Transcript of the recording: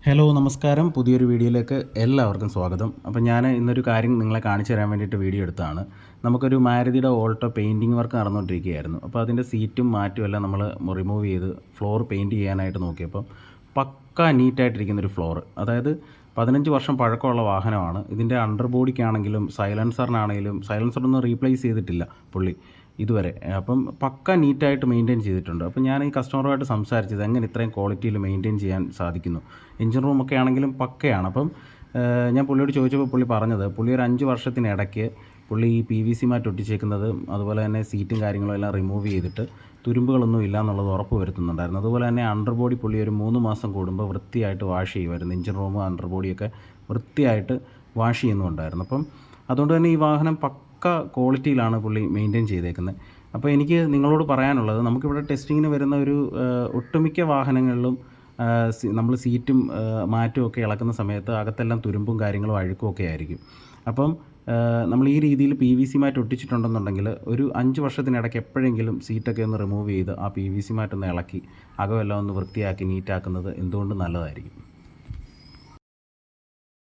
Hello നമസ്കാരം. പുതിയൊരു വീഡിയോയിലേക്ക് എല്ലാവർക്കും സ്വാഗതം. അപ്പോൾ ഞാൻ ഇന്നൊരു കാര്യം നിങ്ങളെ കാണിച്ചു തരാൻ വേണ്ടിയിട്ട് വീഡിയോ എടുത്തതാണ്. നമുക്കൊരു മാരുതിയുടെ ഓൾട്ടോ പെയിൻറ്റിങ് വർക്ക് നടന്നുകൊണ്ടിരിക്കുകയായിരുന്നു. അപ്പോൾ അതിൻ്റെ സീറ്റും മാറ്റും എല്ലാം നമ്മൾ റിമൂവ് ചെയ്ത് ഫ്ലോർ പെയിൻറ്റ് ചെയ്യാനായിട്ട് നോക്കിയപ്പോൾ പക്കാ നീറ്റായിട്ടിരിക്കുന്നൊരു ഫ്ലോർ. അതായത് 15 വർഷം പഴക്കമുള്ള വാഹനമാണ്. ഇതിൻ്റെ അണ്ടർ ബോഡിക്കാണെങ്കിലും സൈലൻസറൊന്നും റീപ്ലേസ് ചെയ്തിട്ടില്ല പുള്ളി ഇതുവരെ. അപ്പം പക്ക നീറ്റായിട്ട് മെയിൻറ്റെയിൻ ചെയ്തിട്ടുണ്ട്. അപ്പം ഞാൻ ഈ കസ്റ്റമറുമായിട്ട് സംസാരിച്ചത് എങ്ങനെ ഇത്രയും ക്വാളിറ്റിയിൽ മെയിൻറ്റെയിൻ ചെയ്യാൻ സാധിക്കുന്നു. എഞ്ചിൻ റൂമൊക്കെ ആണെങ്കിലും പക്കയാണ്. അപ്പം ഞാൻ പുള്ളിയോട് ചോദിച്ചപ്പോൾ പുള്ളി പറഞ്ഞത് പുള്ളി ഒരു 5 വർഷത്തിനിടയ്ക്ക് പുള്ളി ഈ PVC മാറ്റ് ഒട്ടിച്ചേക്കുന്നതും അതുപോലെ തന്നെ സീറ്റും കാര്യങ്ങളും എല്ലാം റിമൂവ് ചെയ്തിട്ട് തുരുമ്പുകളൊന്നും ഇല്ല എന്നുള്ളത് ഉറപ്പ് വരുത്തുന്നുണ്ടായിരുന്നു. അതുപോലെ തന്നെ അണ്ടർ ബോഡി പുള്ളി ഒരു 3 മാസം കൂടുമ്പോൾ വൃത്തിയായിട്ട് വാഷ് ചെയ്യുമായിരുന്നു. എഞ്ചിൻ റൂമും അണ്ടർ ബോഡിയൊക്കെ വൃത്തിയായിട്ട് വാഷ് ചെയ്യുന്നുണ്ടായിരുന്നു. അപ്പം അതുകൊണ്ട് തന്നെ ഈ വാഹനം പക്ക ക്വാളിറ്റിയിലാണ് പുള്ളി മെയിൻറ്റെയിൻ ചെയ്തേക്കുന്നത്. അപ്പോൾ എനിക്ക് നിങ്ങളോട് പറയാനുള്ളത്, നമുക്കിവിടെ ടെസ്റ്റിങ്ങിന് വരുന്ന ഒരു ഒട്ടുമിക്ക വാഹനങ്ങളിലും നമ്മൾ സീറ്റും മാറ്റും ഒക്കെ ഇളക്കുന്ന സമയത്ത് അകത്തെല്ലാം തുരുമ്പും കാര്യങ്ങളും അഴുക്കും ഒക്കെ ആയിരിക്കും. അപ്പം നമ്മൾ ഈ രീതിയിൽ PVC മാറ്റ് ഒട്ടിച്ചിട്ടുണ്ടെന്നുണ്ടെങ്കിൽ ഒരു 5 വർഷത്തിനിടയ്ക്ക് എപ്പോഴെങ്കിലും സീറ്റൊക്കെ ഒന്ന് റിമൂവ് ചെയ്ത് ആ PVC മാറ്റ് ഒന്ന് ഇളക്കി അകമെല്ലാം ഒന്ന് വൃത്തിയാക്കി നീറ്റാക്കുന്നത് എന്തുകൊണ്ടും നല്ലതായിരിക്കും.